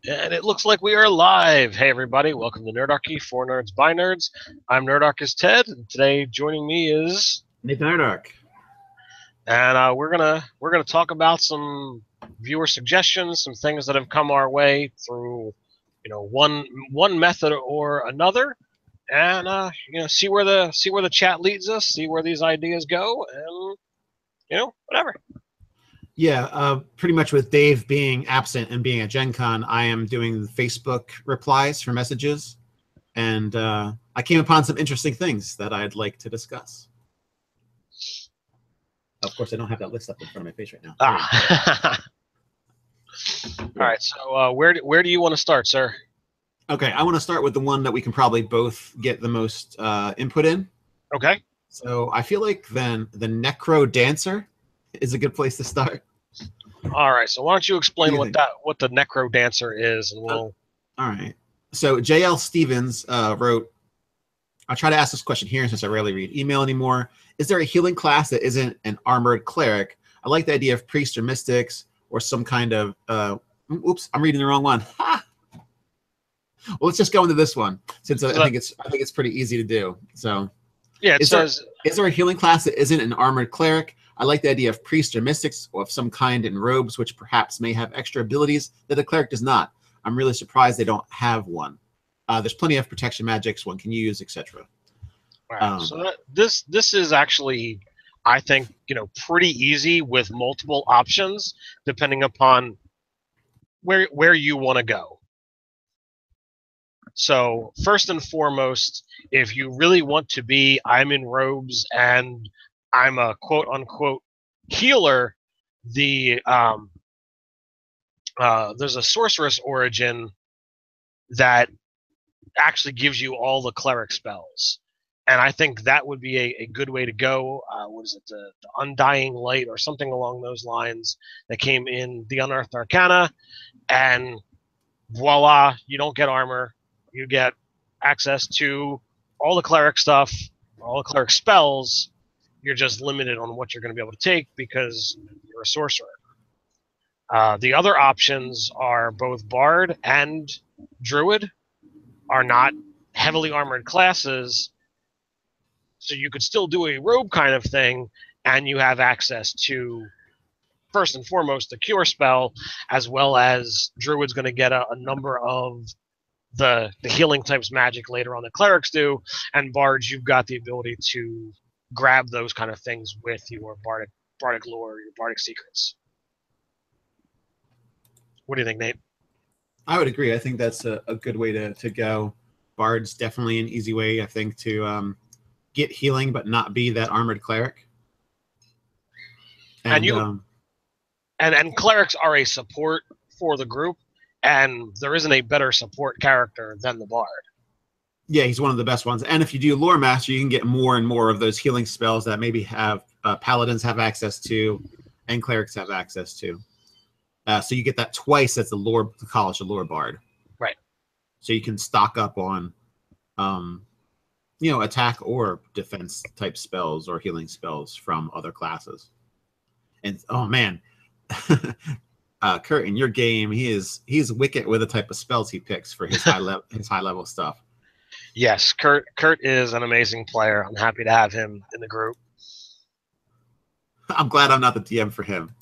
And it looks like we are live. Hey, everybody. Welcome to Nerdarchy, for Nerds by Nerds. I'm Nerdarchist Ted, and today joining me is... Nathan Nerdarch. And we're gonna talk about some viewer suggestions, some things that have come our way through, one method or another, and see where the chat leads us, see where these ideas go, and whatever. Yeah, pretty much with Dave being absent and being at Gen Con, I am doing Facebook replies for messages, and I came upon some interesting things that I'd like to discuss. Of course, I don't have that list up in front of my face right now. All right, so where do you want to start, sir? Okay, I want to start with the one that we can probably both get the most input in. Okay. So I feel like then the necrodancer is a good place to start. All right, so why don't you explain what the necrodancer is, and we'll... all right. So J.L. Stevens wrote, I'll try to ask this question here since I rarely read email anymore. Is there a healing class that isn't an armored cleric? I like the idea of priests or mystics or some kind of... oops, I'm reading the wrong one. Ha! Well, let's just go into this one since I think it's pretty easy to do. So yeah, it says... Is there a healing class that isn't an armored cleric? I like the idea of priests or mystics or of some kind in robes, which perhaps may have extra abilities that a cleric does not. I'm really surprised they don't have one. There's plenty of protection magics one can use, etc. Right. So this is actually, I think, pretty easy with multiple options depending upon where you want to go. So first and foremost, if you really want to be, I'm in robes and I'm a quote unquote healer, there's a sorceress origin that actually gives you all the cleric spells. And I think that would be a good way to go. What is it? The Undying Light or something along those lines that came in the Unearthed Arcana. And voila, you don't get armor. You get access to all the cleric stuff, all the cleric spells. You're just limited on what you're going to be able to take because you're a sorcerer. The other options are both Bard and Druid are not heavily armored classes, so you could still do a robe kind of thing, and you have access to, first and foremost, the Cure spell, as well as Druid's going to get a number of the healing types magic later on the clerics do, and Bards, you've got the ability to grab those kind of things with your bardic lore, your bardic secrets. What do you think, Nate? I would agree. I think that's a good way to go. Bard's definitely an easy way, I think, to get healing but not be that armored cleric. And clerics are a support for the group, and there isn't a better support character than the Bard. Yeah, he's one of the best ones. And if you do Lore Master, you can get more and more of those healing spells that maybe have paladins have access to and clerics have access to. So you get that twice as the College of Lore Bard. Right. So you can stock up on, attack or defense type spells or healing spells from other classes. And, oh, man, Kurt, in your game, he's wicked with the type of spells he picks for his high level stuff. Yes, Kurt is an amazing player. I'm happy to have him in the group. I'm glad I'm not the DM for him.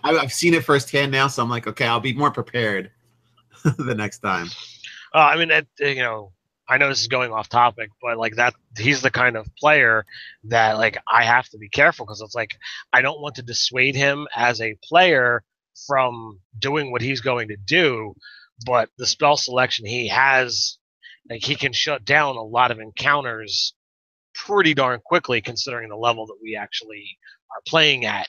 I've seen it firsthand now, so I'm like, okay, I'll be more prepared the next time. I mean, I know this is going off topic, but like that, he's the kind of player that like I have to be careful because it's like I don't want to dissuade him as a player from doing what he's going to do, but the spell selection he has, like he can shut down a lot of encounters pretty darn quickly considering the level that we actually are playing at.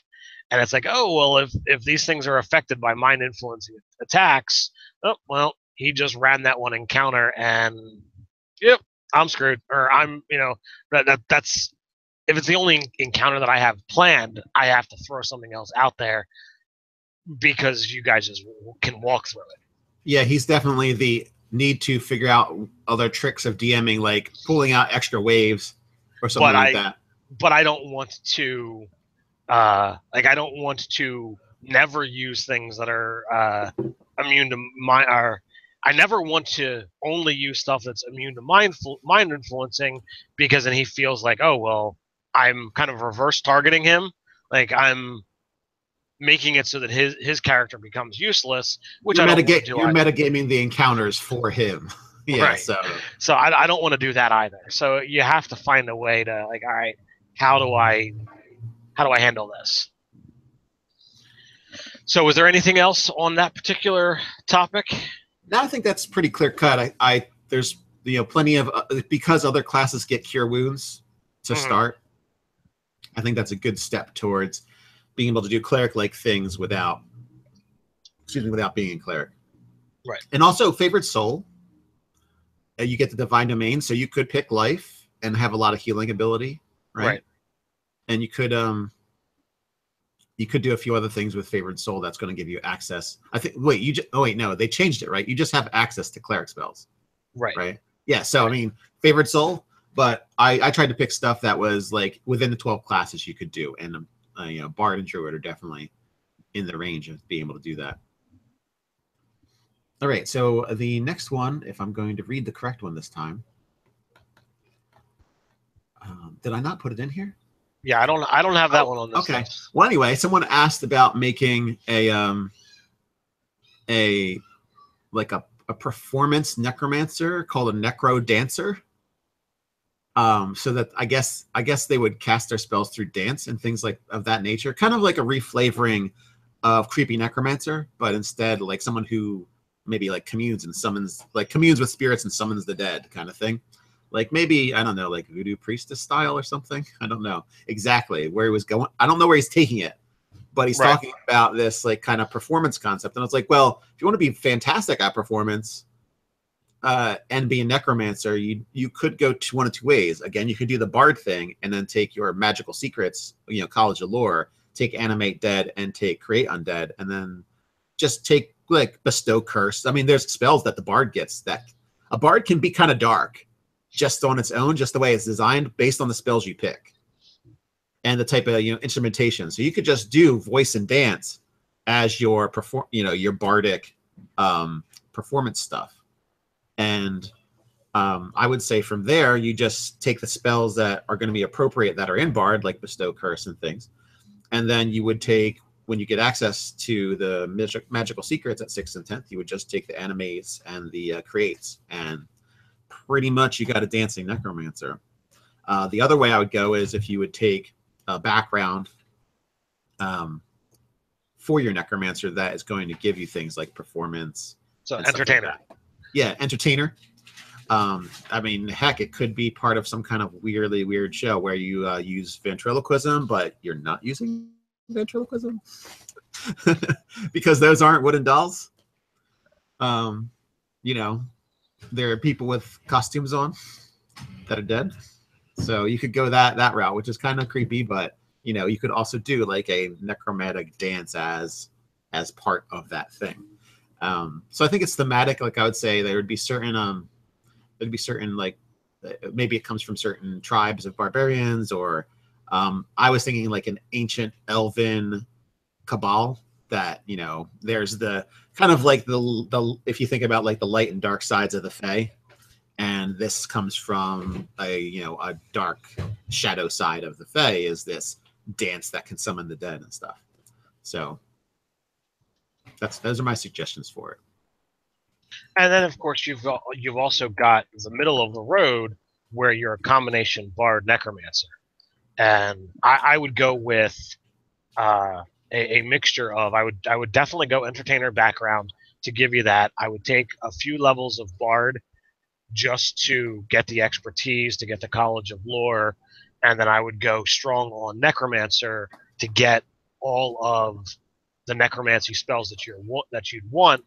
And it's like, oh, well, if these things are affected by mind influencing attacks, oh, well, he just ran that one encounter and, yep, I'm screwed. Or I'm, that's, if it's the only encounter that I have planned, I have to throw something else out there because you guys just can walk through it. Yeah, he's definitely the need to figure out other tricks of DMing, like pulling out extra waves or something that. But I don't want to... I don't want to never use things that are immune to mind, or I never want to only use stuff that's immune to mind influencing, because then he feels like, oh well, I'm kind of reverse targeting him, like I'm making it so that his character becomes useless, which I don't want to do You're either. metagaming the encounters for him. Yeah, Right. So I don't want to do that either. So you have to find a way to, like, all right, how do I handle this? So was there anything else on that particular topic? now I think that's pretty clear cut. I there's plenty of because other classes get cure wounds to start. I think that's a good step towards being able to do cleric-like things without being a cleric. Right. And also favorite soul. You get the divine domain, so you could pick life and have a lot of healing ability, right? And you could do a few other things with favored soul that's going to give you access. I think. No, they changed it, right? You just have access to cleric spells, right? Yeah. So I mean, favored soul, but I tried to pick stuff that was like within the 12 classes you could do, and bard and druid are definitely in the range of being able to do that. All right, so the next one, if I'm going to read the correct one this time, did I not put it in here? Yeah, I don't have that one on this list. Well, anyway, someone asked about making a performance necromancer called a necrodancer. So that I guess they would cast their spells through dance and things like of that nature, kind of like a reflavoring of creepy necromancer, but instead like someone who maybe like communes with spirits and summons the dead kind of thing. Like maybe, I don't know, like voodoo priestess style or something. I don't know exactly where he was going. I don't know where he's taking it, but he's talking about this like kind of performance concept. And I was like, well, if you want to be fantastic at performance and be a necromancer, you could go one of two ways. Again, you could do the bard thing and then take your magical secrets, College of Lore, take animate dead and take create undead, and then just take like bestow curse. I mean, there's spells that the bard gets that a bard can be kind of dark just on its own, just the way it's designed based on the spells you pick and the type of instrumentation. So you could just do voice and dance as your your bardic performance stuff. And I would say from there you just take the spells that are going to be appropriate that are in bard, like bestow curse and things, and then you would take, when you get access to the magical secrets at 6th and 10th, you would just take the animates and the creates, and pretty much you got a dancing necromancer. The other way I would go is if you would take a background for your necromancer that is going to give you things like performance. So entertainer. Like yeah, entertainer. I mean, heck, it could be part of some kind of weirdly weird show where you use ventriloquism, but you're not using ventriloquism because those aren't wooden dolls. There are people with costumes on that are dead, so you could go that route, which is kind of creepy, but you could also do like a necromantic dance as part of that thing. So I think it's thematic. Like I would say there would be certain like maybe it comes from certain tribes of barbarians, or I was thinking like an ancient elven cabal that there's the kind of like the if you think about like the light and dark sides of the Fae, and this comes from a dark shadow side of the Fae, is this dance that can summon the dead and stuff. So those are my suggestions for it. And then of course you've also got the middle of the road where you're a combination bard necromancer, and I would go with a mixture of, I would definitely go entertainer background to give you that. I would take a few levels of bard just to get the expertise, to get the College of Lore, and then I would go strong on necromancer to get all of the necromancy spells that you'd want.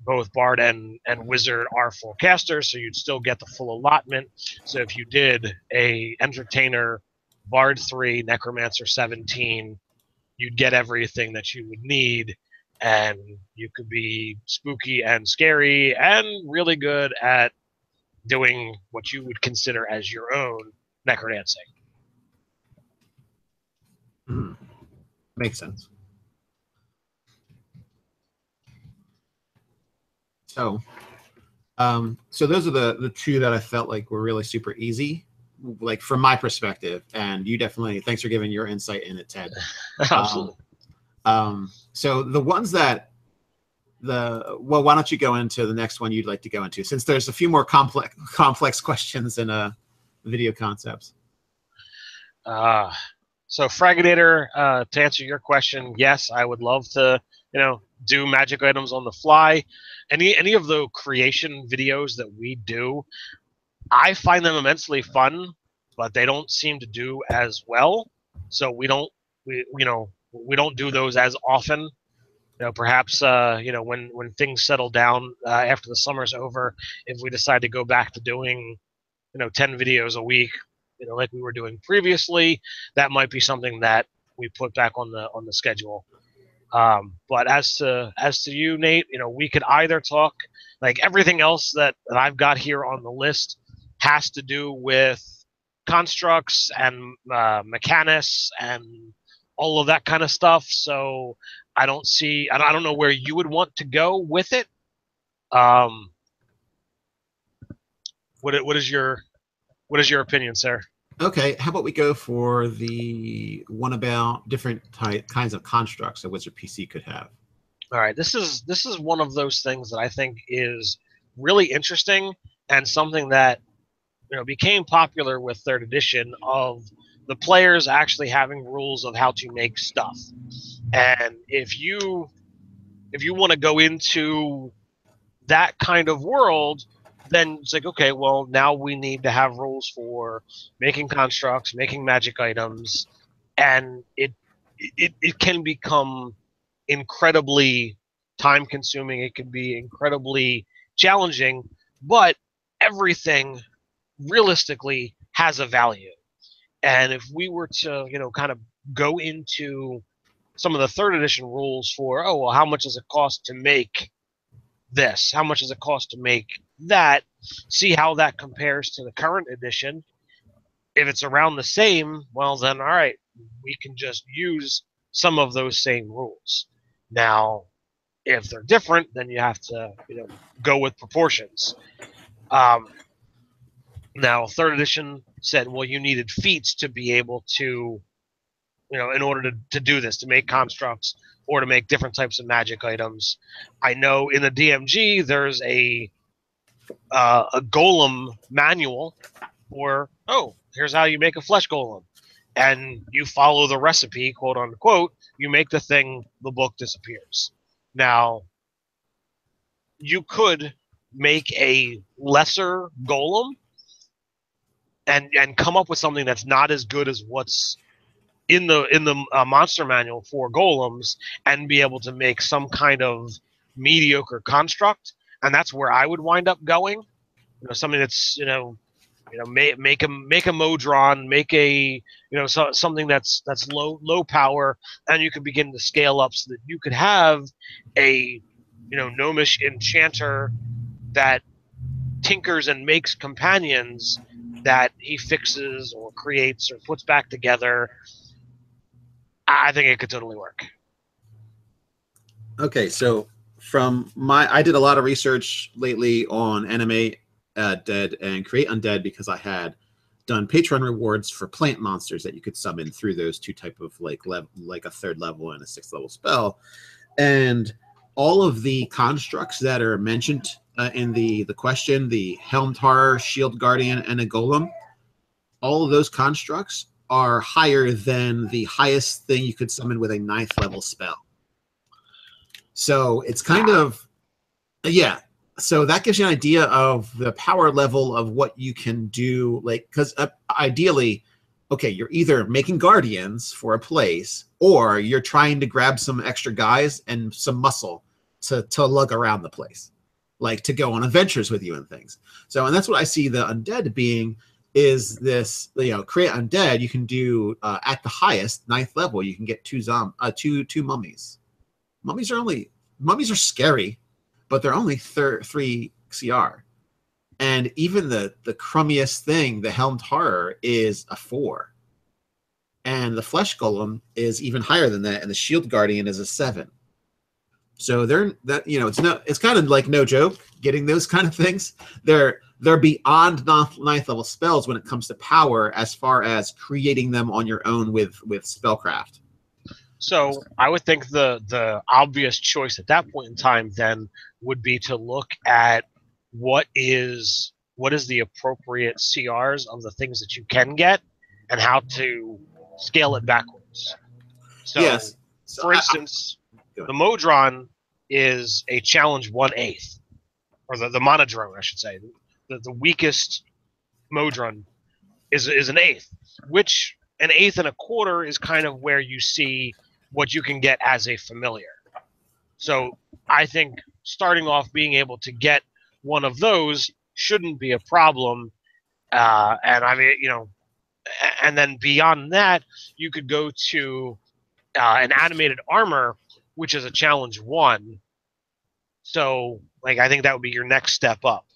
Both bard and wizard are full casters, so you'd still get the full allotment. So if you did a entertainer bard 3 necromancer 17, you'd get everything that you would need, and you could be spooky and scary and really good at doing what you would consider as your own necrodancing. Makes sense. So, so those are the two that I felt like were really super easy, like from my perspective. And you definitely, thanks for giving your insight in it, Ted. Absolutely. So the ones that well, why don't you go into the next one you'd like to go into, since there's a few more complex questions and video concepts. So Fraginator, to answer your question, yes, I would love to, do magic items on the fly. Any of the creation videos that we do, I find them immensely fun, but they don't seem to do as well. So we don't do those as often. Perhaps when things settle down after the summer's over, if we decide to go back to doing 10 videos a week, like we were doing previously, that might be something that we put back on the schedule. But as to you, Nate, we could either talk, like everything else that I've got here on the list has to do with constructs and Mechanus and all of that kind of stuff. So I don't know where you would want to go with it. What is your opinion, sir? Okay, how about we go for the one about different kinds of constructs a wizard PC could have. All right, this is one of those things that I think is really interesting and something that became popular with third edition, of the players actually having rules of how to make stuff. And if you want to go into that kind of world, then it's like, okay, well, now we need to have rules for making constructs, making magic items, and it can become incredibly time consuming. It can be incredibly challenging, but everything realistically has a value. And if we were to, kind of go into some of the third edition rules for, oh, well, how much does it cost to make this? How much does it cost to make that? See how that compares to the current edition. If it's around the same, well, then, all right, we can just use some of those same rules. Now, if they're different, then you have to, go with proportions. Now, third edition said, well, you needed feats to be able to, in order to do this, to make constructs or to make different types of magic items. I know in the DMG there's a golem manual for, oh, here's how you make a flesh golem. And you follow the recipe, quote unquote, you make the thing, the book disappears. Now, you could make a lesser golem and come up with something that's not as good as what's in the monster manual for golems, and be able to make some kind of mediocre construct. And that's where I would wind up going. Something that's make a modron, make a something that's low power, and you could begin to scale up so that you could have a gnomish enchanter that tinkers and makes companions that he fixes or creates or puts back together. I think it could totally work. Okay, so I did a lot of research lately on Animate Dead and Create Undead, because I had done patron rewards for plant monsters that you could summon through those two type of like a third level and a sixth level spell. And all of the constructs that are mentioned in the question, the Helmed Horror, Shield Guardian, and a Golem, all of those constructs are higher than the highest thing you could summon with a 9th level spell. So it's kind of, yeah. So that gives you an idea of the power level of what you can do. Like, because ideally, okay, you're either making guardians for a place, or you're trying to grab some extra guys and some muscle to lug around the place, like to go on adventures with you and things. So, and that's what I see the undead being, is this, create undead. You can do at the highest 9th level, you can get two mummies. Mummies are scary, but they're only 3 CR. And even the crummiest thing, the Helmed Horror, is a 4. And the Flesh Golem is even higher than that, and the Shield Guardian is a 7. So it's kind of like no joke getting those kind of things. They're beyond ninth level spells when it comes to power, as far as creating them on your own with spellcraft. So I would think the obvious choice at that point in time then would be to look at what is the appropriate CRs of the things that you can get and how to scale it backwards. So, yes. For instance, the Modron is a challenge 1/8, or the monodrone, I should say. The weakest Modron is an eighth, which an eighth and a quarter is kind of where you see what you can get as a familiar. So I think starting off being able to get one of those shouldn't be a problem. And I mean, and then beyond that, you could go to an animated armor, which is a challenge 1. So, like, I think that would be your next step up.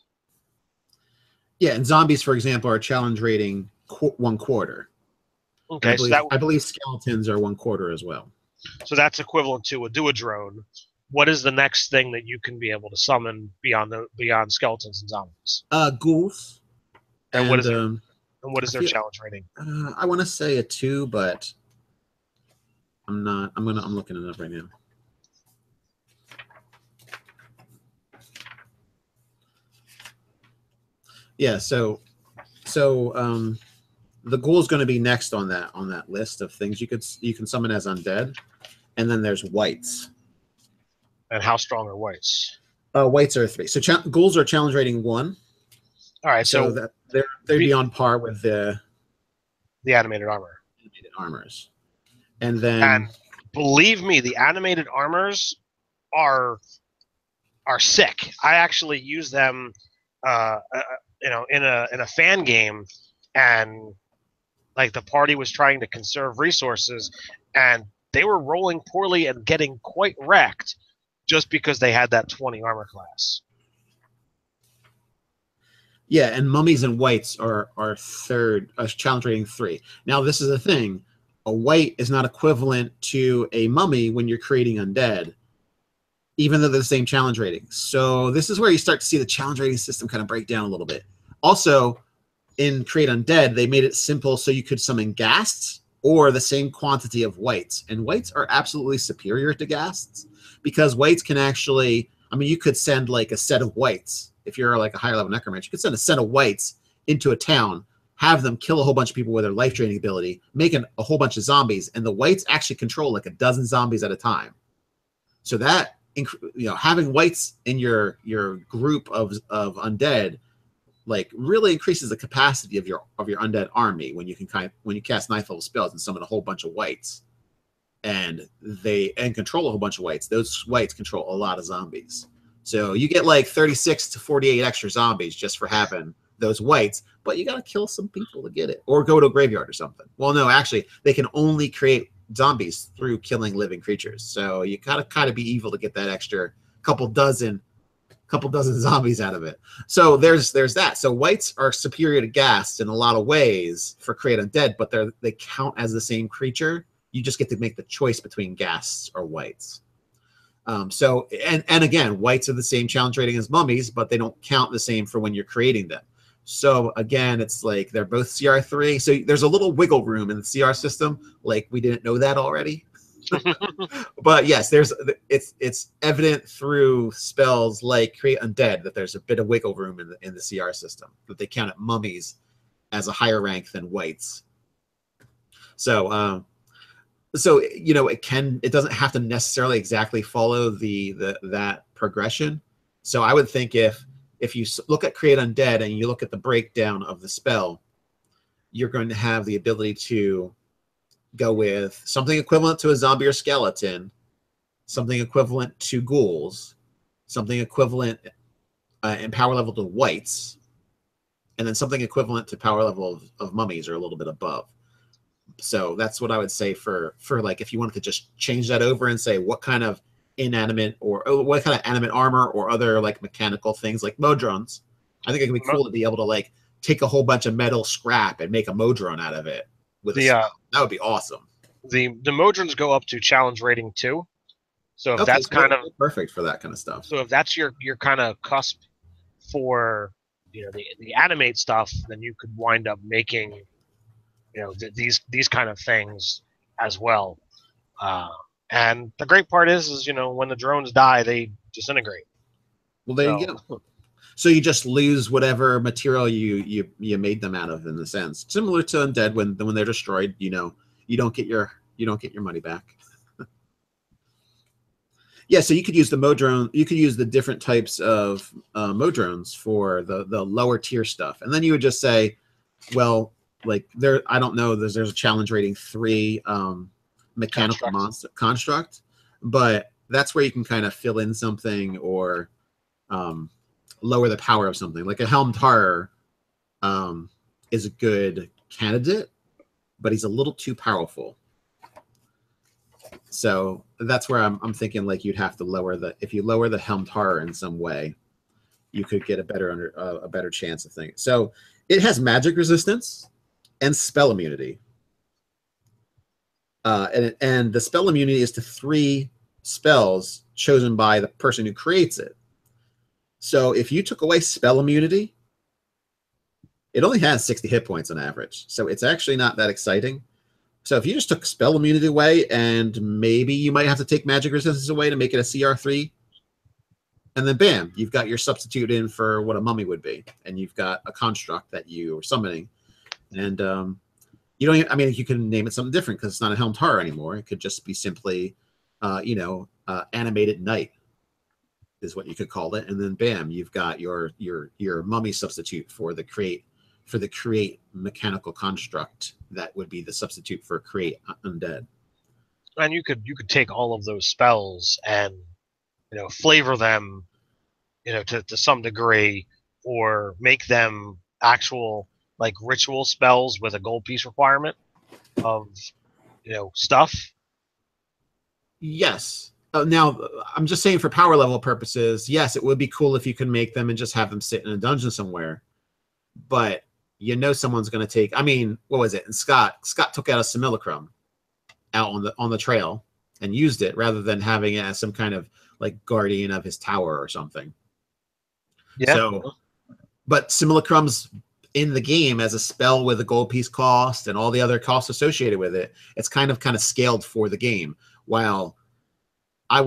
Yeah, and zombies, for example, are challenge rating 1/4. Okay, I believe skeletons are 1/4 as well. So that's equivalent to a duodrone. What is the next thing that you can be able to summon beyond skeletons and zombies? Ghouls. And what is their challenge rating? I want to say a 2, but I'm not. I'm looking it up right now. Yeah, so the ghoul is going to be next on that list of things you can summon as undead, and then there's wights. And how strong are wights? Wights are 3. So ghouls are challenge rating 1. All right, so that they'd be on par with the animated armor. Animated armors, and then believe me, the animated armors are sick. I actually use them, in a fan game, and like the party was trying to conserve resources, and they were rolling poorly and getting quite wrecked just because they had that 20 armor class. Yeah, and mummies and wights are third, challenge rating 3. Now, this is the thing. A wight is not equivalent to a mummy when you're creating undead, even though they're the same challenge rating. So this is where you start to see the challenge rating system kind of break down a little bit. Also, in Create Undead, they made it simple so you could summon ghasts or the same quantity of wights. And wights are absolutely superior to ghasts because wights can actually, I mean, you could send like a set of wights. If you're like a higher level necromancer, you could send a set of wights into a town, have them kill a whole bunch of people with their life draining ability, making a whole bunch of zombies, and the wights actually control like a dozen zombies at a time. So that, having wights in your group of undead, like, really increases the capacity of your undead army when you cast 9th level spells and summon a whole bunch of wights, and control a whole bunch of wights. Those wights control a lot of zombies. So you get like 36 to 48 extra zombies just for having those wights, but you got to kill some people to get it, or go to a graveyard or something. Well, no, actually, they can only create zombies through killing living creatures. So you gotta kind of be evil to get that extra couple dozen zombies out of it. So there's that. So wights are superior to ghasts in a lot of ways for Create Undead, but they count as the same creature. You just get to make the choice between ghasts or wights. So again, wights are the same challenge rating as mummies, but they don't count the same for when you're creating them. So again, it's like they're both CR3. So there's a little wiggle room in the CR system. Like, we didn't know that already. But yes, it's evident through spells like Create Undead that there's a bit of wiggle room in the CR system, that they count mummies as a higher rank than wights. So it doesn't have to necessarily exactly follow that progression. So I would think if you look at Create Undead and you look at the breakdown of the spell, you're going to have the ability to go with something equivalent to a zombie or skeleton, something equivalent to ghouls, something equivalent in power level to wights, and then something equivalent to power level of mummies or a little bit above. So that's what I would say for like, if you wanted to just change that over and say what kind of inanimate or what kind of animate armor or other like mechanical things like modrons. I think it could be cool to be able to like take a whole bunch of metal scrap and make a modron out of it. That would be awesome. The modrons go up to challenge rating 2. So if Okay, that's so they're kind of perfect for that kind of stuff. so if that's your kind of cusp for the animate stuff, then you could wind up making these kind of things as well. Uh, and the great part is when the drones die, they disintegrate. Well, there you So go. So you just lose whatever material you made them out of, in the sense similar to undead. When they're destroyed, you don't get your money back. Yeah, so you could use the modrone. You could use the different types of modrones for the lower tier stuff, and then you would just say, well, like I don't know. There's a challenge rating 3 mechanical monster construct, but that's where you can kind of fill in something or lower the power of something. Like a helmed horror is a good candidate, but he's a little too powerful. So that's where I'm thinking like you'd have to if you lower the helmed horror in some way, you could get a better chance of things. So it has magic resistance and spell immunity. And the spell immunity is to 3 spells chosen by the person who creates it. So if you took away spell immunity, it only has 60 hit points on average. So it's actually not that exciting. So if you just took spell immunity away, and maybe you might have to take magic resistance away to make it a CR3, and then bam, you've got your substitute in for what a mummy would be, and you've got a construct that you are summoning. And you don't. I mean, you can name it something different because it's not a helmed horror anymore. It could just be simply, animated knight is what you could call it, and then bam, you've got your mummy substitute for the create mechanical construct that would be the substitute for create undead. And you could take all of those spells and flavor them to some degree, or make them actual like ritual spells with a gold piece requirement of stuff. Yes. Now, I'm just saying for power level purposes, yes, it would be cool if you could make them and just have them sit in a dungeon somewhere. But someone's going to take. I mean, what was it? And Scott took out a simulacrum out on the trail and used it rather than having it as some kind of like guardian of his tower or something. Yeah. So, but simulacrums in the game as a spell with a gold piece cost and all the other costs associated with it, it's kind of scaled for the game. While I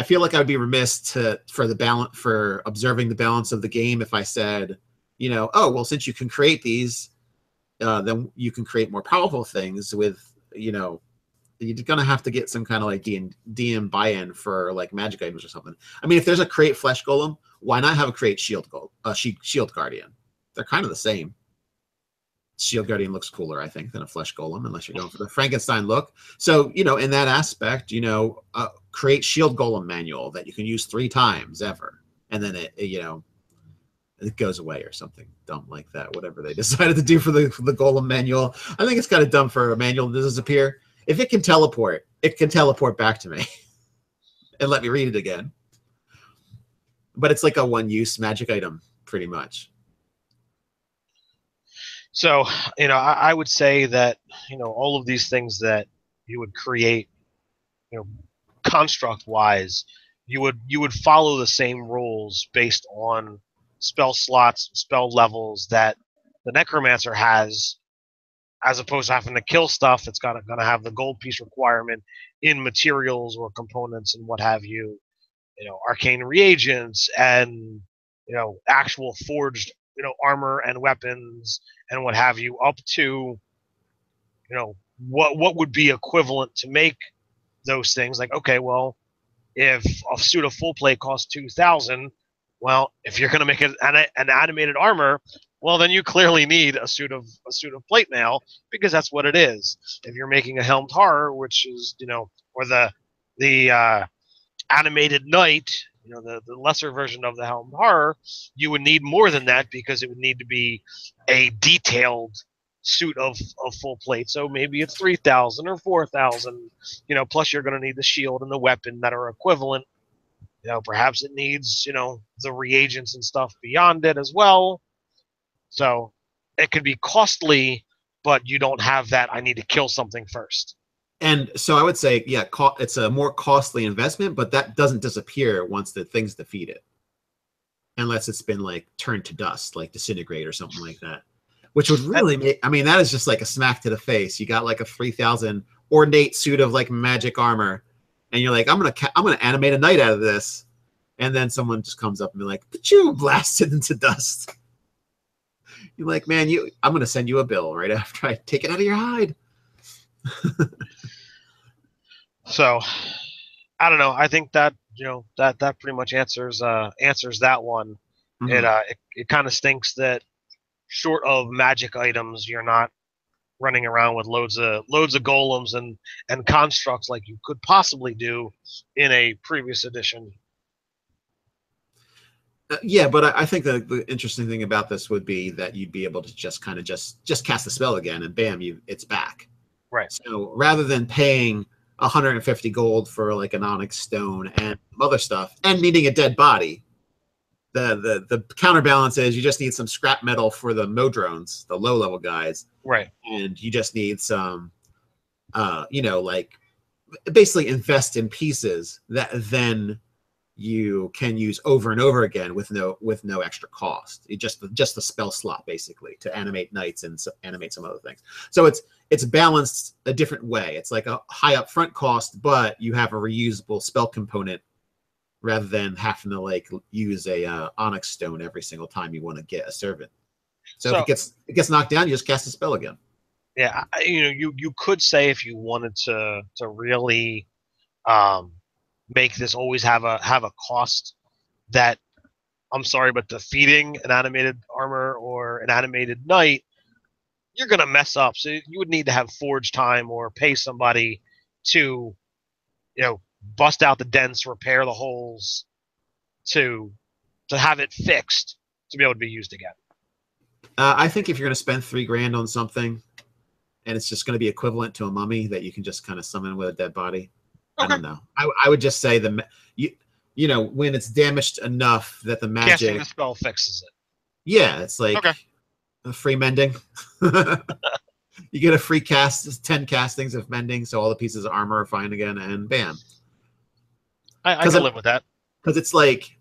feel like I would be remiss for observing the balance of the game if I said, oh, well, since you can create these, then you can create more powerful things with, you're going to have to get some kind of like DM buy-in for like magic items or something. I mean, if there's a create flesh golem, why not have a create shield guardian? They're kind of the same. Shield guardian looks cooler, I think, than a flesh golem, unless you're going for the Frankenstein look. So, in that aspect, create shield golem manual that you can use 3 times ever. And then it goes away or something dumb like that. Whatever they decided to do for the golem manual. I think it's kind of dumb for a manual to disappear. If it can teleport back to me and let me read it again. But it's like a one-use magic item, pretty much. So, I would say that, all of these things that you would create, construct-wise, you would follow the same rules based on spell slots, spell levels that the necromancer has, as opposed to having to kill stuff that's gonna have the gold piece requirement in materials or components and what have you, arcane reagents and actual forged armor and weapons and what have you, up to what would be equivalent to make those things. Like, okay, well, if a suit of full plate costs 2,000, well, if you're going to make an animated armor, well, then you clearly need a suit of plate mail, because that's what it is. If you're making a helmed horror, which is or the animated knight, the lesser version of the helmed horror, you would need more than that, because it would need to be a detailed suit of full plate. So maybe it's 3,000 or 4,000, plus you're going to need the shield and the weapon that are equivalent. Perhaps it needs, the reagents and stuff beyond it as well. So it can be costly, but you don't have that I need to kill something first. And so I would say, yeah, it's a more costly investment, but that doesn't disappear once the thing's defeated, unless it's been like turned to dust, like disintegrate or something like that. Which would really make, I mean, that is just like a smack to the face. You got like a 3,000 ornate suit of like magic armor, and you're like, I'm gonna animate a knight out of this, and then someone just comes up and be like, but you blasted into dust. You're like, man, I'm gonna send you a bill right after I take it out of your hide. So, I don't know. I think that that pretty much answers that one. Mm-hmm. It kind of stinks that short of magic items, you're not running around with loads of golems and constructs like you could possibly do in a previous edition. Yeah, but I think the interesting thing about this would be that you'd be able to just kind of just cast the spell again, and bam, it's back. Right. So rather than paying 150 gold for like an onyx stone and other stuff, and needing a dead body, the counterbalance is you just need some scrap metal for the modrones, the low level guys, right? And you just need some, like basically invest in pieces that then you can use over and over again with no extra cost. It just the spell slot basically to animate knights and animate some other things. So it's balanced a different way. It's like a high upfront cost, but you have a reusable spell component rather than having to like use a onyx stone every single time you want to get a servant. So if it gets knocked down, you just cast a spell again. Yeah, you could say if you wanted to really make this always have a cost that, I'm sorry, but defeating an animated armor or an animated knight, you're gonna mess up. So you would need to have forge time or pay somebody to, bust out the dents, repair the holes, to have it fixed to be able to be used again. I think if you're going to spend $3,000 on something, and it's just going to be equivalent to a mummy that you can just kind of summon with a dead body, okay. I don't know. I would just say when it's damaged enough that the magic casting the spell fixes it. Yeah, it's like a free mending. You get a free 10 castings of mending, so all the pieces of armor are fine again, and bam. I can live with that. Because it's like,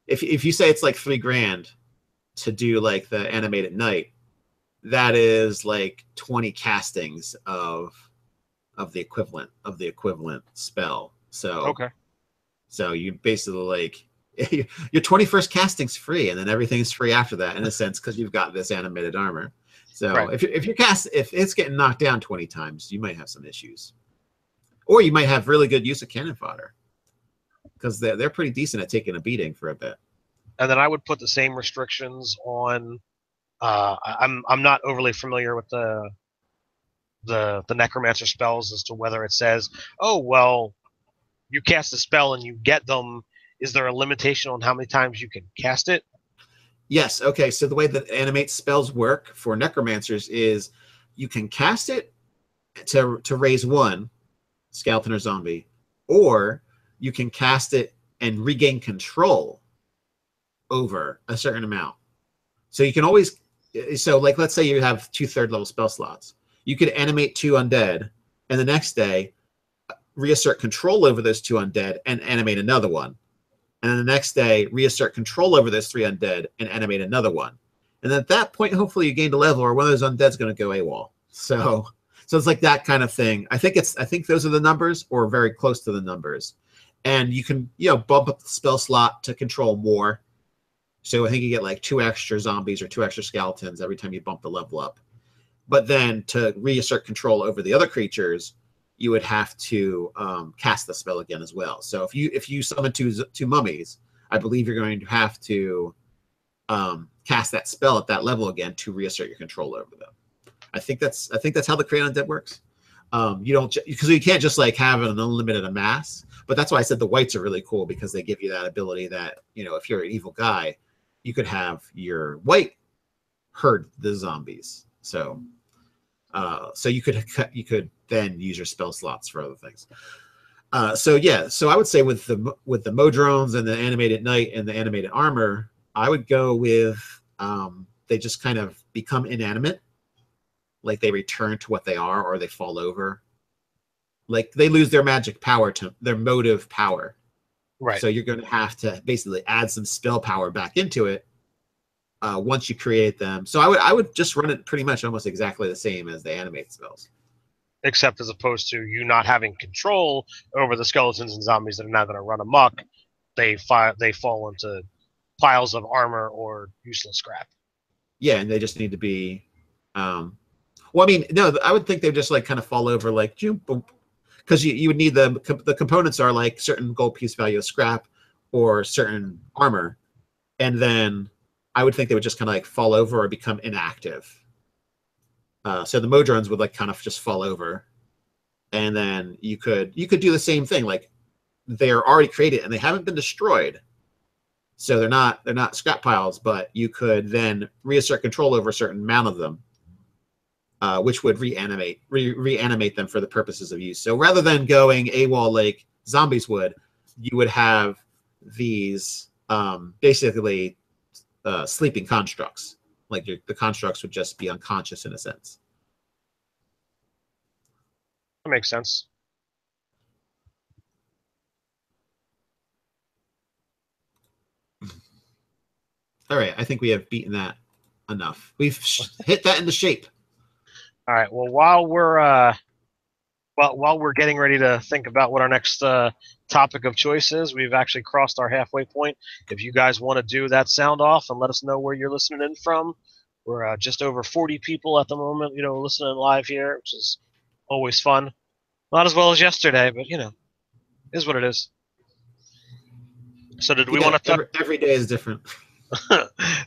if you say it's like $3,000 to do like the animated knight, that is like 20 castings of the equivalent spell. So so you basically like your 21st casting's free, and then everything's free after that in a sense because you've got this animated armor. So if it's getting knocked down 20 times, you might have some issues, or you might have really good use of cannon fodder because they're pretty decent at taking a beating for a bit. And then I would put the same restrictions on. I'm not overly familiar with the necromancer spells as to whether it says, oh well, you cast a spell and you get them. Is there a limitation on how many times you can cast it? Yes. Okay. So the way that animate spells work for necromancers is you can cast it to raise one skeleton or zombie, or you can cast it and regain control over a certain amount. So you can always, like let's say you have 2 third-level spell slots. You could animate 2 undead, and the next day reassert control over those 2 undead and animate another one. And then the next day, reassert control over those 3 undead and animate another one. And at that point, hopefully you gained a level, or one of those undead's going to go AWOL. So it's like that kind of thing. I think those are the numbers, or very close to the numbers. And you can, bump up the spell slot to control more. So I think you get like 2 extra zombies or 2 extra skeletons every time you bump the level up. But then to reassert control over the other creatures, you would have to cast the spell again as well. So if you summon two mummies, I believe you're going to have to cast that spell at that level again to reassert your control over them. I think that's how the Create Undead works. You don't, because you can't just like have an unlimited amass. But that's why I said the whites are really cool, because they give you that ability that, if you're an evil guy, you could have your white herd the zombies. So you could then use your spell slots for other things. So I would say with the modrones and the animated knight and the animated armor, I would go with they just kind of become inanimate, like they return to what they are, or they fall over. like they lose their magic power to their motive power. Right. So you're going to have to basically add some spell power back into it once you create them. So I would just run it pretty much almost exactly the same as the animate spells. Except as opposed to you not having control over the skeletons and zombies that are now going to run amok, they fall into piles of armor or useless scrap. Yeah, and they just need to be. Well, I mean, no, I would think they would just like kind of fall over like because you would need the components are like certain gold piece value of scrap or certain armor, and then I would think they would just kind of like fall over or become inactive. So the Modrons would like kind of just fall over, and then you could do the same thing. Like they are already created and they haven't been destroyed, so they're not scrap piles. But you could then reassert control over a certain amount of them, which would reanimate them for the purposes of use. So rather than going AWOL like zombies would, you would have these basically sleeping constructs. Like the constructs would just be unconscious in a sense. That makes sense. All right, I think we have beaten that enough. We've hit that into shape. All right. Well, while we're getting ready to think about what our next topic of choice is, we've actually crossed our halfway point. If you guys want to do that sound off and let us know where you're listening in from, we're just over 40 people at the moment, listening live here, which is always fun. Not as well as yesterday, but is what it is. So did we want to touch? Every day is different.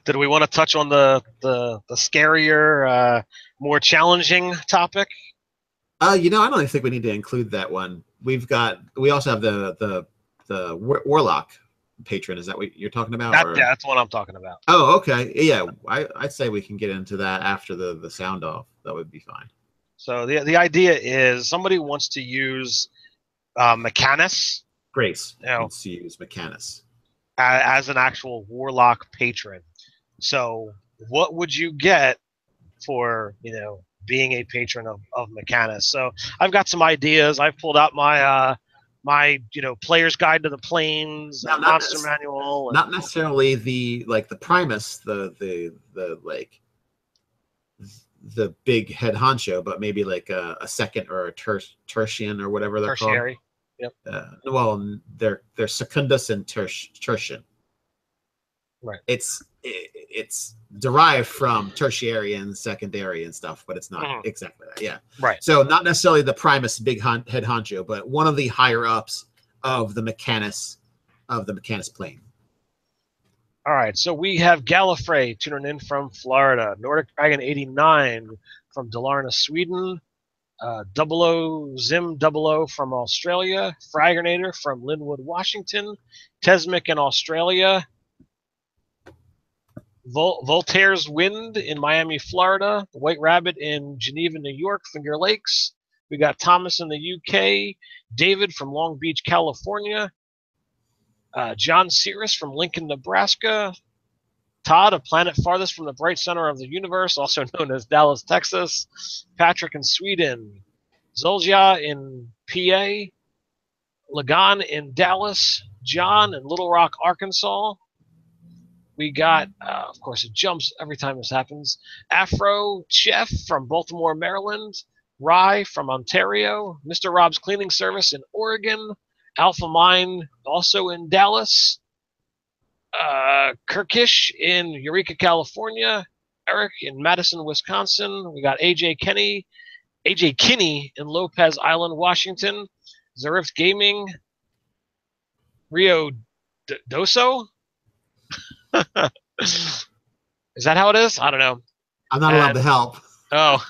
Did we want to touch on the scarier, more challenging topic? I don't think we need to include that one. We also have the warlock patron. Is that what you're talking about? Yeah, that's what I'm talking about. Oh, okay. Yeah, I'd say we can get into that after the sound off. That would be fine. So the idea is somebody wants to use Mechanus. Grace wants to use Mechanus as an actual warlock patron. So what would you get for being a patron of Mechanus? So I've got some ideas. I've pulled out my player's guide to the plains, monster manual. Not necessarily the Primus, the big head honcho, but maybe like a second or a tertian or whatever they're tertiary. called. Yep. Well, they're secundus and tertian. Right. It's derived from tertiary and secondary and stuff, but it's not exactly that. Yeah. Right. So not necessarily the Primus big head honcho, but one of the higher ups of the Mechanus plane. All right. So we have Gallifrey tuning in from Florida, Nordic Dragon 89 from Dalarna, Sweden, 00 Zim 00 from Australia, Fragginator from Linwood, Washington, Tesmic in Australia, Voltaire's Wind in Miami, Florida, the White Rabbit in Geneva, New York, Finger Lakes. We got Thomas in the UK, David from Long Beach, California, John Cirrus from Lincoln, Nebraska, Todd, a planet farthest from the bright center of the universe, also known as Dallas, Texas, Patrick in Sweden, Zolja in PA, Lagan in Dallas, John in Little Rock, Arkansas. We got, of course, it jumps every time this happens, Afro Chef from Baltimore, Maryland, Rye from Ontario, Mr. Rob's Cleaning Service in Oregon, Alpha Mine also in Dallas, Kirkish in Eureka, California, Eric in Madison, Wisconsin. We got AJ Kinney in Lopez Island, Washington, Zarift Gaming, Rio Doso. Is that how it is? I don't know. I'm not allowed to help. Oh.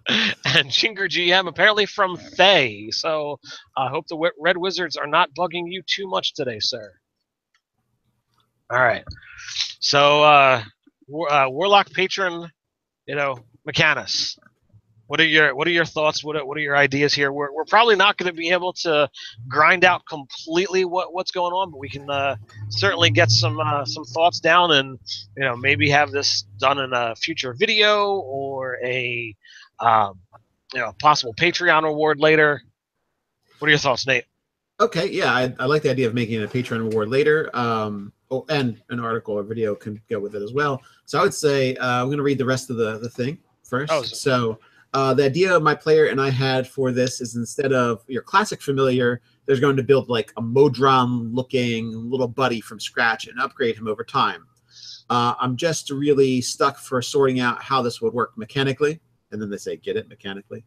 And Chinger GM, apparently from Thay. So I hope the Red Wizards are not bugging you too much today, sir. All right. So Warlock patron, Mechanus. What are your thoughts? What are your ideas here? We're probably not going to be able to grind out completely what's going on, but we can certainly get some thoughts down, and maybe have this done in a future video or a possible Patreon reward later. What are your thoughts, Nate? Okay, yeah, I like the idea of making a Patreon reward later. And an article or video can go with it as well. So I would say I'm going to read the rest of the thing Oh, first. So the idea my player and I had for this is instead of your classic familiar, there's going to build like a Modron-looking little buddy from scratch and upgrade him over time. I'm just really stuck for sorting out how this would work mechanically. And then they say, get it mechanically?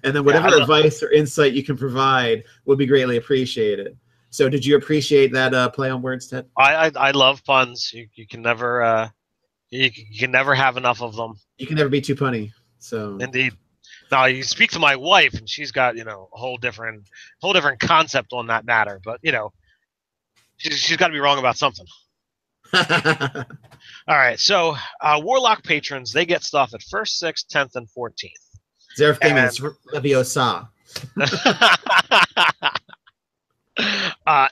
And then whatever advice or insight you can provide would be greatly appreciated. So did you appreciate that play on words, Ted? I love puns. You can never you can never have enough of them. You can never be too punny. So Indeed. Now you speak to my wife, and she's got a whole different concept on that matter. But she's got to be wrong about something. All right, so warlock patrons, they get stuff at 1st, 6th, 10th, and 14th. Zerif Games, Leviosa.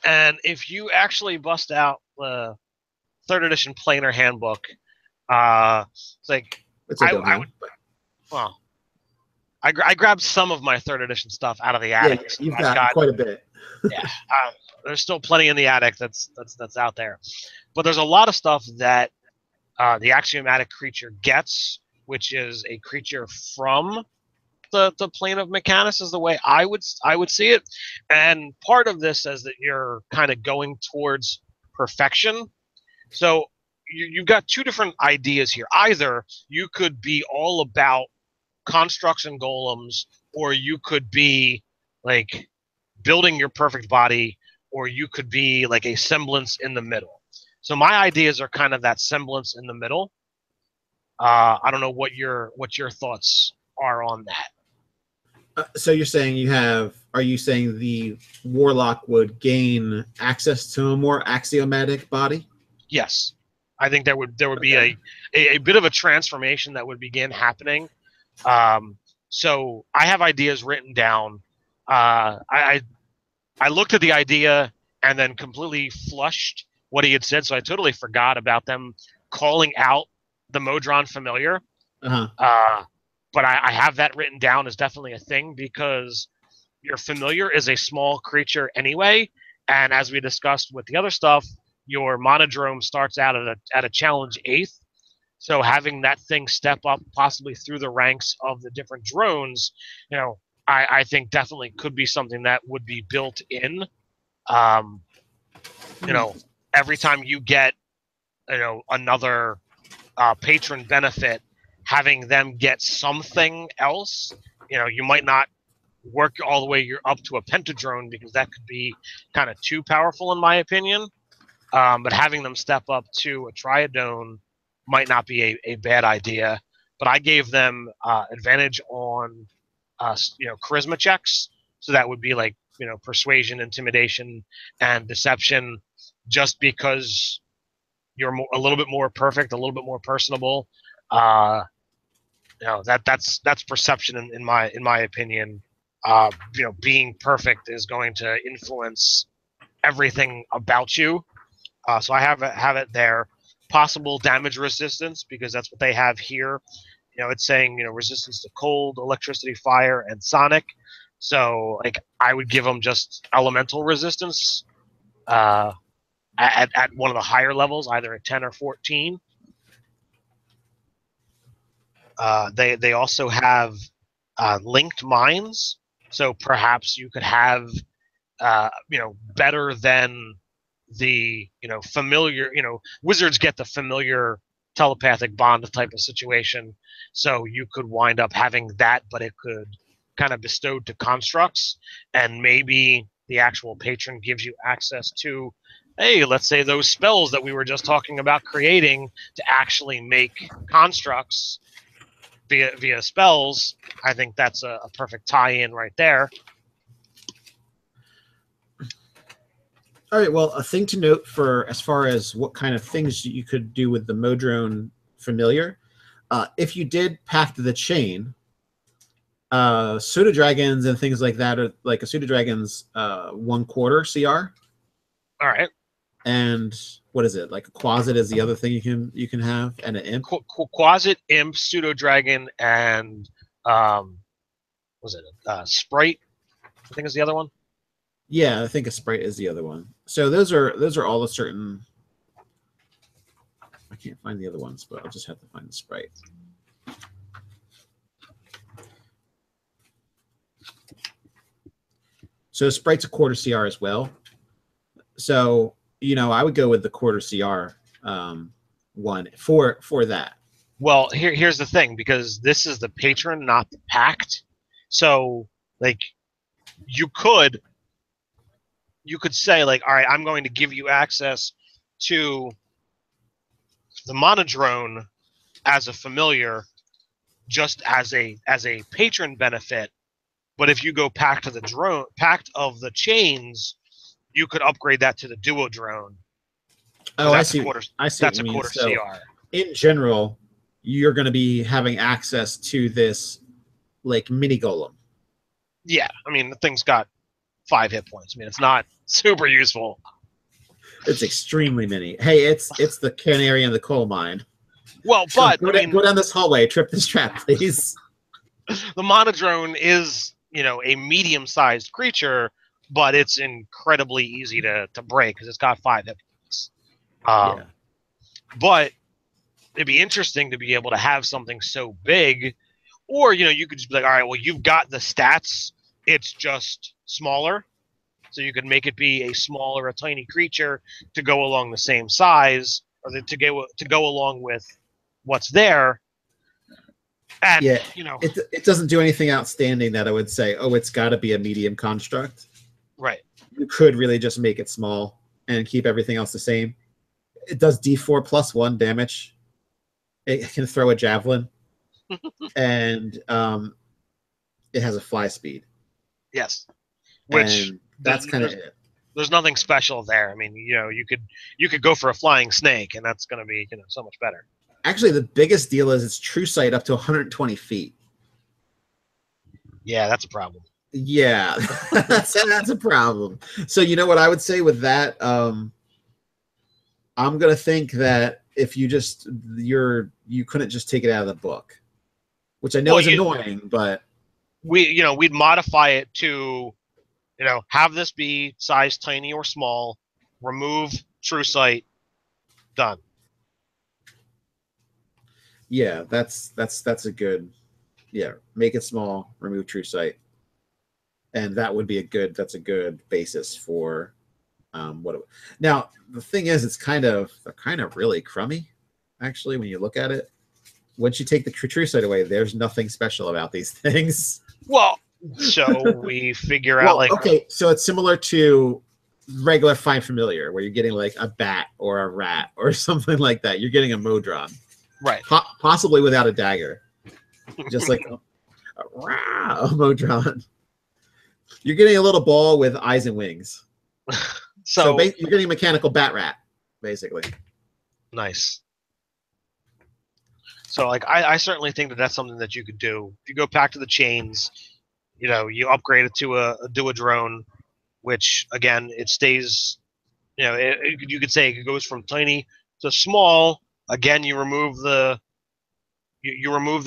And if you actually bust out the 3rd edition planar handbook, it's like I would. Well, I grabbed some of my 3rd edition stuff out of the attic. Yeah, you've got quite a bit. Yeah, there's still plenty in the attic that's out there, but there's a lot of stuff that the axiomatic creature gets, which is a creature from the plane of Mechanus, is the way I would see it. And part of this says that you're kind of going towards perfection. So you've got 2 different ideas here. Either you could be all about constructs and golems, or you could be like building your perfect body, or you could be like a semblance in the middle. So my ideas are kind of that semblance in the middle. I don't know what your thoughts are on that. So you're saying are you saying the warlock would gain access to a more axiomatic body? Yes. I think there would be a bit of a transformation that would begin happening. So I have ideas written down. I looked at the idea and then completely flushed what he had said, so I totally forgot about them calling out the Modron familiar. But I have that written down as definitely a thing, because your familiar is a small creature anyway, and as we discussed with the other stuff, your monodrome starts out at a challenge 8th. So having that thing step up possibly through the ranks of the different drones, I think definitely could be something that would be built in. Every time you get another patron benefit, having them get something else, you might not work all the way up to a pentadrone, because that could be kind of too powerful in my opinion. But having them step up to a triadone might not be a bad idea. But I gave them advantage on charisma checks, so that would be like persuasion, intimidation, and deception, just because you're a little bit more perfect, a little bit more personable. That's perception in my opinion. Being perfect is going to influence everything about you. So I have it there. Possible damage resistance, because that's what they have here. It's saying resistance to cold, electricity, fire, and sonic. So like I would give them just elemental resistance at one of the higher levels, either at 10 or 14. They also have linked minds, so perhaps you could have better than the familiar. Wizards get the familiar telepathic bond type of situation, so you could wind up having that, but it could kind of bestowed to constructs, and maybe the actual patron gives you access to, hey, let's say those spells that we were just talking about creating to actually make constructs via spells. I think that's a perfect tie-in right there. All right, well, a thing to note for as far as what kind of things you could do with the Modron familiar, if you did Pact of the Chain, pseudo-dragons and things like that are like a pseudo-dragon's 1/4 CR. All right. And what is it? Like a Quasit is the other thing you can have, and an Imp? Quasit, Imp, pseudo-dragon, and was it Sprite? I think is the other one. Yeah, I think a sprite is the other one. So those are all a certain. I can't find the other ones, but I'll just have to find the sprite. So sprite's a quarter CR as well. So I would go with the quarter CR one for that. Well, here's the thing, because this is the patron, not the pact. So like you could say like, all right, I'm going to give you access to the monodrone as a familiar, just as a patron benefit. But if you go pact of the chains, you could upgrade that to the duodrone. Oh, I see. That's a quarter CR. In general, you're going to be having access to this like mini golem. Yeah, I mean the thing's got 5 hit points. I mean it's not super useful. It's extremely mini. Hey, it's the canary in the coal mine. Well, but go down this hallway, trip this trap, please. The monodrone is, a medium-sized creature, but it's incredibly easy to break because it's got 5 hit points. Yeah. But it'd be interesting to be able to have something so big, or you could just be like, all right, well, you've got the stats, it's just smaller, so you could make it be a smaller, a tiny creature to go along the same size, or to go along with what's there. And yeah, it doesn't do anything outstanding that I would say, oh, it's got to be a medium construct. Right. You could really just make it small and keep everything else the same. It does D4 plus 1 damage. It can throw a javelin, and it has a fly speed. Yes, which that's kind of it. There's nothing special there. I mean, you could go for a flying snake, and that's going to be so much better. Actually, the biggest deal is its true sight up to 120 feet. Yeah, that's a problem. Yeah, that's a problem. So what I would say with that, I'm gonna think that if you couldn't just take it out of the book, which I know is annoying, but we'd modify it to have this be size tiny or small, remove true sight, done. Yeah, that's a good, make it small, remove true sight, and that would be a good basis for now the thing is, they're kind of really crummy, actually, when you look at it. Once you take the true sight away, there's nothing special about these things. Well, so we figure out okay, so it's similar to regular Find Familiar, where you're getting like a bat or a rat or something like that. You're getting a Modron. Right. Possibly without a dagger. Just like a Modron. You're getting a little ball with eyes and wings. So you're getting a mechanical bat rat, basically. Nice. So I certainly think that that's something that you could do. If you go back to the chains, you upgrade it to a duodrone, which again, it stays, you could say it goes from tiny to small. Again, you remove the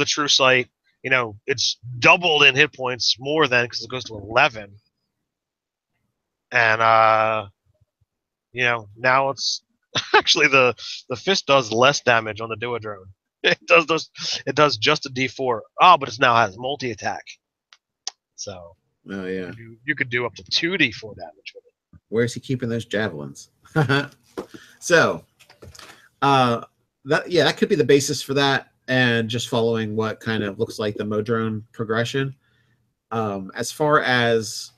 true sight. It's doubled in hit points more than, because it goes to 11. And now it's actually the fist does less damage on the duodrone. It does just a D4. But it now has multi attack. So yeah, you could do up to 2d4 damage with it. Where's he keeping those javelins? So that could be the basis for that, and just following what kind of looks like the Modrone progression. As far as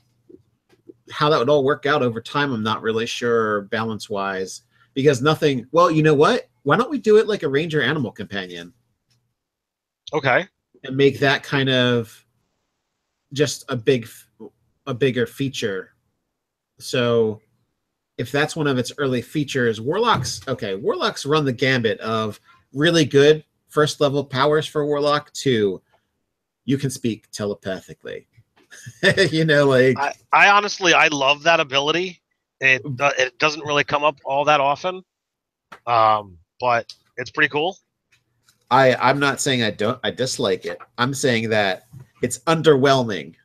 how that would all work out over time, I'm not really sure balance wise, because nothing. Well, you know what? Why don't we do it like a ranger animal companion? Okay. And make that kind of just a bigger feature. So if that's one of its early features, warlocks run the gambit of really good first level powers for warlock to you can speak telepathically. I honestly, I love that ability. It doesn't really come up all that often, but it's pretty cool. I'm not saying I dislike it. I'm saying that it's underwhelming.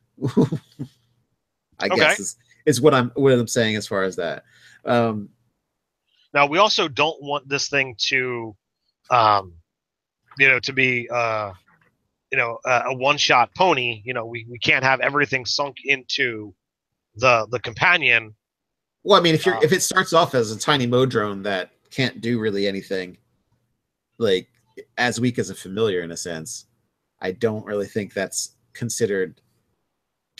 I Okay. guess is what I'm saying as far as that. Now we also don't want this thing to, to be, a one-shot pony. We can't have everything sunk into the companion. Well, I mean, if it starts off as a tiny Modrone that can't do really anything, like as weak as a familiar in a sense, I don't really think that's considered.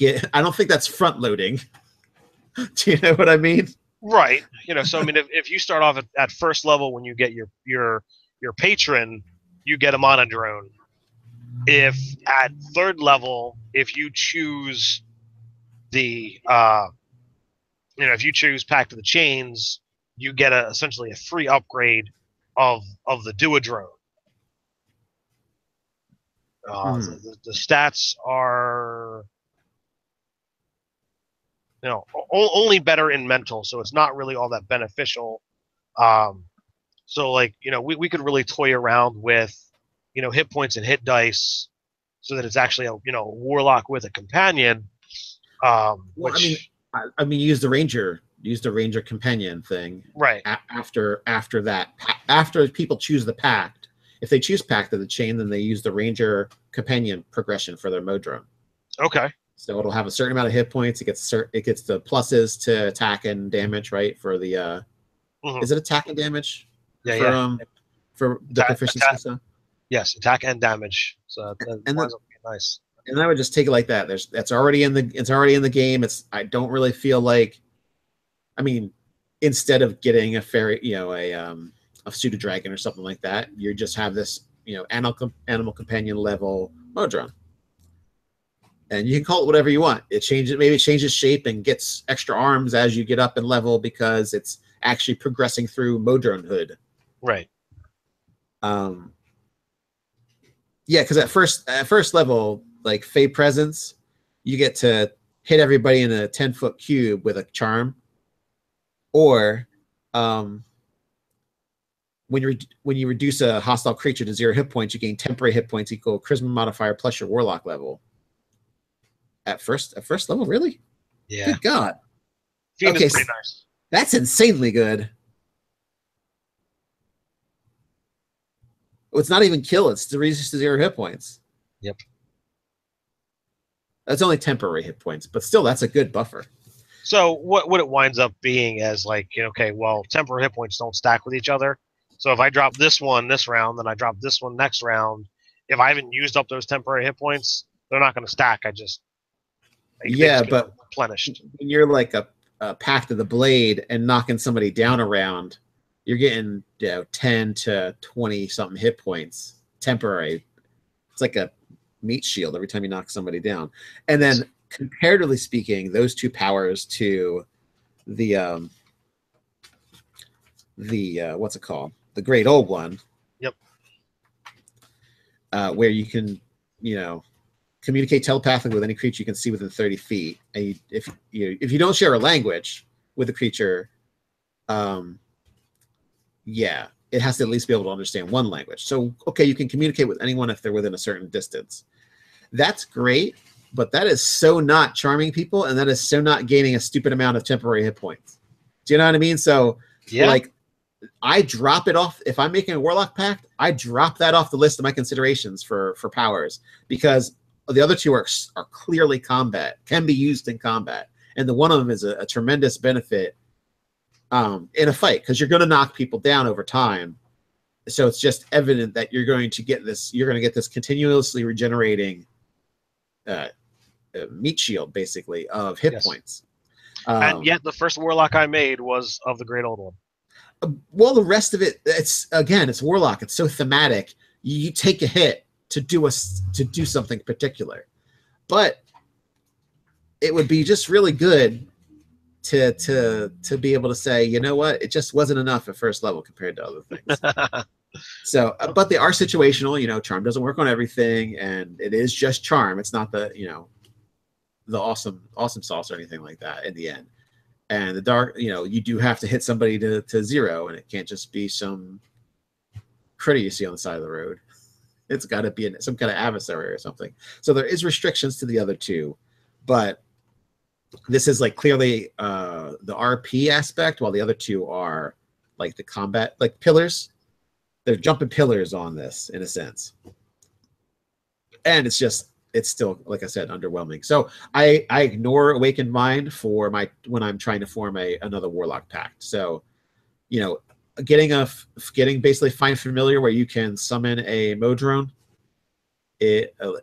I don't think that's front loading. Do you know what I mean? Right. So I mean, if you start off at first level, when you get your patron, you get a mana drone. If at third level, if you choose the if you choose Pact of the Chains, you get essentially a free upgrade of the Duodrone. The stats are only better in mental, so it's not really all that beneficial. So we could really toy around with hit points and hit dice, so that it's actually a warlock with a companion. I mean, use the ranger companion thing. Right. After that, after people choose the pact, if they choose Pact of the Chain, then they use the ranger companion progression for their Modrone. Okay. So it'll have a certain amount of hit points. It gets the pluses to attack and damage, right? For the is it attack and damage? Yeah, for the proficiency stuff. Yes, attack and damage. So that winds up being nice. And I would just take it like that. It's already in the game. I don't really feel like, I mean, instead of getting a fairy, a pseudo dragon or something like that, you just have this, animal companion level Modrone. And you can call it whatever you want. Maybe it changes shape and gets extra arms as you get up in level because it's actually progressing through Modrone hood. Right. Yeah, because at first level, like Fey Presence, you get to hit everybody in a 10-foot cube with a charm. Or when you reduce a hostile creature to 0 hit points, you gain temporary hit points equal charisma modifier plus your warlock level. At first level, really? Yeah. Good God. Fiend is pretty nice. That's insanely good. Well, it's not even kill, it's to reduce to 0 hit points. Yep. That's only temporary hit points, but still, that's a good buffer. So what it winds up being as temporary hit points don't stack with each other. So if I drop this one this round, then I drop this one next round, if I haven't used up those temporary hit points, they're not going to stack. But replenished. When you're like a Pact of the Blade and knocking somebody down around, you're getting 10 to 20 something hit points temporary. It's like a meat shield every time you knock somebody down. And then comparatively speaking, those two powers to the what's it called? The Great Old One. Yep. Where you can, communicate telepathically with any creature you can see within 30 feet. And if you don't share a language with the creature, it has to at least be able to understand one language. So, okay, you can communicate with anyone if they're within a certain distance. That's great, but that is so not charming people, and that is so not gaining a stupid amount of temporary hit points. Do you know what I mean? So, I drop it off. If I'm making a Warlock Pact, I drop that off the list of my considerations for powers, because the other two are clearly combat, can be used in combat. And the one of them is a tremendous benefit in a fight, because you're going to knock people down over time. So it's just evident that you're going to get this continuously regenerating meat shield, basically, of hit points. And yet the first Warlock I made was of the Great Old One. Well, the rest of it, it's Warlock. It's so thematic. You take a hit to do something particular, but it would be just really good to be able to say, you know what, it just wasn't enough at first level compared to other things. So, but they are situational. Charm doesn't work on everything, and it is just charm. It's not the awesome sauce or anything like that in the end. And the dark, you do have to hit somebody to 0, and it can't just be some critter you see on the side of the road. It's got to be some kind of adversary or something. So there is restrictions to the other two, but This is like clearly the RP aspect, while the other two are like the combat, like pillars. They're jumping pillars on this in a sense, and it's still, like I said, underwhelming. So I ignore Awakened Mind for my when I'm trying to form another Warlock pact. So, you know, getting basically Find Familiar where you can summon a Modrone,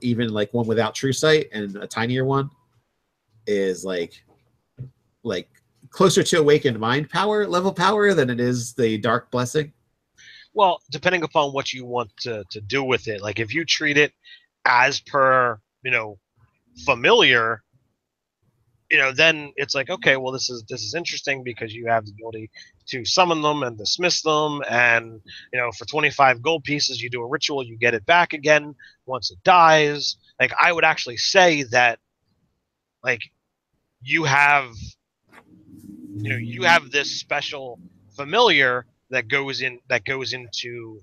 even like one without True Sight and a tinier one, is like closer to Awakened Mind level power than it is the Dark Blessing. Well, depending upon what you want to do with it, like if you treat it as per, familiar, then it's like, okay, well, this is interesting because you have the ability to summon them and dismiss them, and for 25 gold pieces, you do a ritual, you get it back again once it dies. Like, I would actually say that, like, you have this special familiar that goes into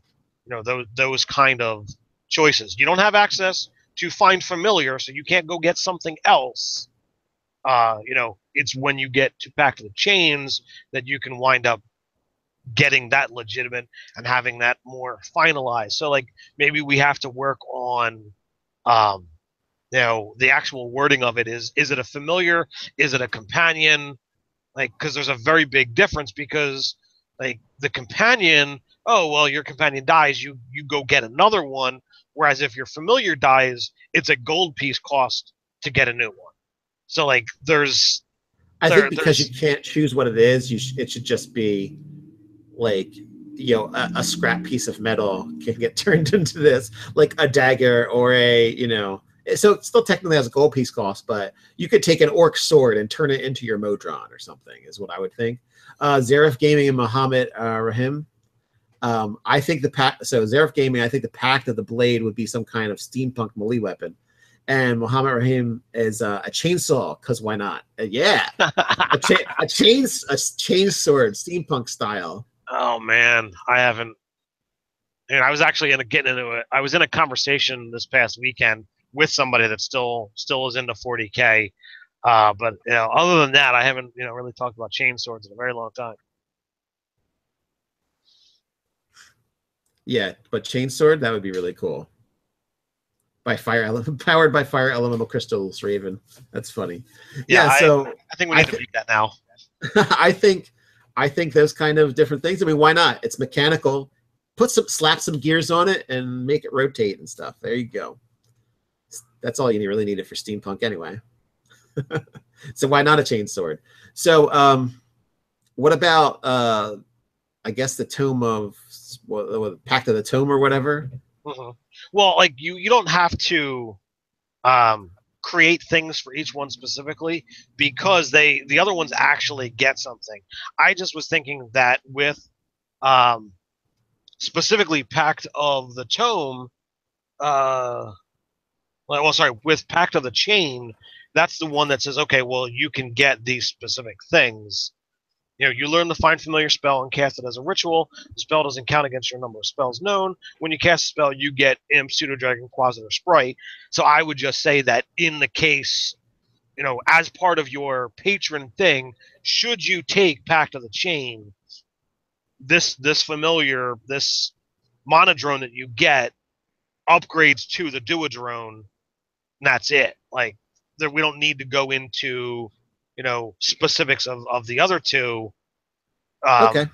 those kind of choices. You don't have access to Find Familiar, so you can't go get something else. It's when you get to Pact of the Chains that you can wind up getting that legitimate and having that more finalized. So, like, maybe we have to work on the actual wording of it. Is it a familiar? Is it a companion? Like, because there's a very big difference, because like the companion, oh well, your companion dies, you go get another one, whereas if your familiar dies, it's a gold piece cost to get a new one. So like I think because you can't choose what it is, it should just be like, a scrap piece of metal can get turned into this, like a dagger or so it still technically has a gold piece cost, but you could take an orc sword and turn it into your Modron or something, is what I would think. Zareth Gaming and Muhammad Rahim. I think Zareth Gaming, I think the Pact of the Blade would be some kind of steampunk melee weapon. And Muhammad Rahim is a chainsaw, because why not? Yeah. a chain sword, steampunk style. Oh man, I haven't. And I was actually getting into it. I was in a conversation this past weekend with somebody that still is into 40K. But other than that, I haven't really talked about chain swords in a very long time. Yeah, but chain sword, that would be really cool. Powered by fire elemental crystals, Raven. That's funny. Yeah, so I think we need to make that now. I think those kind of different things. I mean, why not? It's mechanical. Slap some gears on it and make it rotate and stuff. There you go. That's all you really need it for steampunk anyway. So why not a chain sword? So what about I guess the Tome of Pact of the Tome or whatever? Mm-hmm. Well, like you don't have to create things for each one specifically, because the other ones actually get something. I just was thinking that with specifically Pact of the Tome, with Pact of the Chain, that's the one that says, okay, well, you can get these specific things. You learn the Find Familiar spell and cast it as a ritual. The spell doesn't count against your number of spells known. When you cast a spell, you get Imp, Pseudo-Dragon, Quasar, or Sprite. So I would just say that in the case, as part of your patron thing, should you take Pact of the Chain, this familiar, this monodrone that you get upgrades to the duodrone, and that's it. Like, we don't need to go into specifics of the other two. Okay.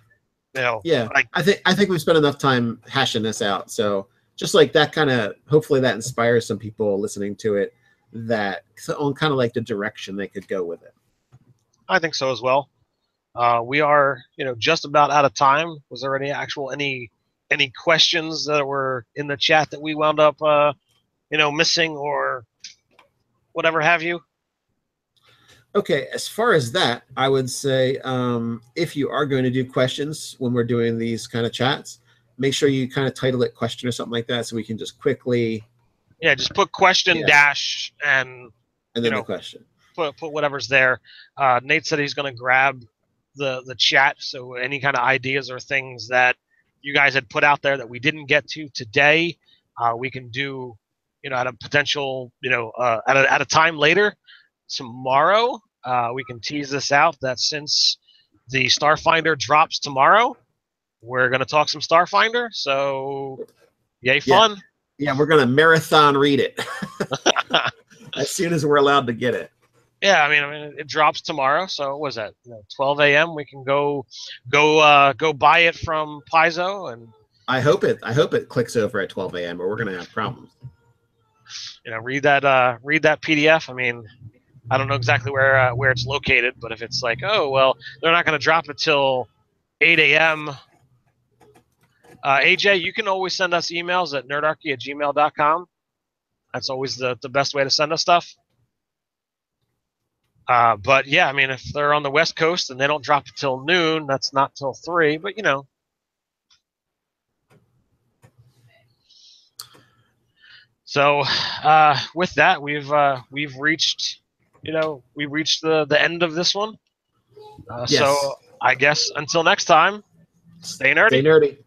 Yeah. I think we've spent enough time hashing this out. So just like that, hopefully that inspires some people listening to it that on kind of like the direction they could go with it. I think so as well. We are, just about out of time. Was there any questions that were in the chat that we wound up, missing or whatever have you? Okay, as far as that, I would say if you are going to do questions when we're doing these kind of chats, make sure you kind of title it question or something like that, so we can just quickly. Yeah, just put question dash and then the question. Put whatever's there. Nate said he's going to grab the chat, so any kind of ideas or things that you guys had put out there that we didn't get to today, we can do, at a potential, at a time later tomorrow. we can tease this out that since the Starfinder drops tomorrow, we're going to talk some Starfinder. So, yay fun. Yeah, we're going to marathon read it as soon as we're allowed to get it. Yeah, I mean, it drops tomorrow. So, what was that? 12 a.m. We can go buy it from Paizo, and I hope it clicks over at 12 a.m. or we're going to have problems. Read that PDF. I mean, I don't know exactly where it's located, but if it's like, oh well, they're not going to drop it till 8 a.m. AJ, you can always send us emails at nerdarchy@gmail.com. That's always the best way to send us stuff. But yeah, I mean, if they're on the West Coast and they don't drop it till noon, that's not till 3. But So with that, we've reached the end of this one. Yes. So I guess until next time, stay nerdy. Stay nerdy.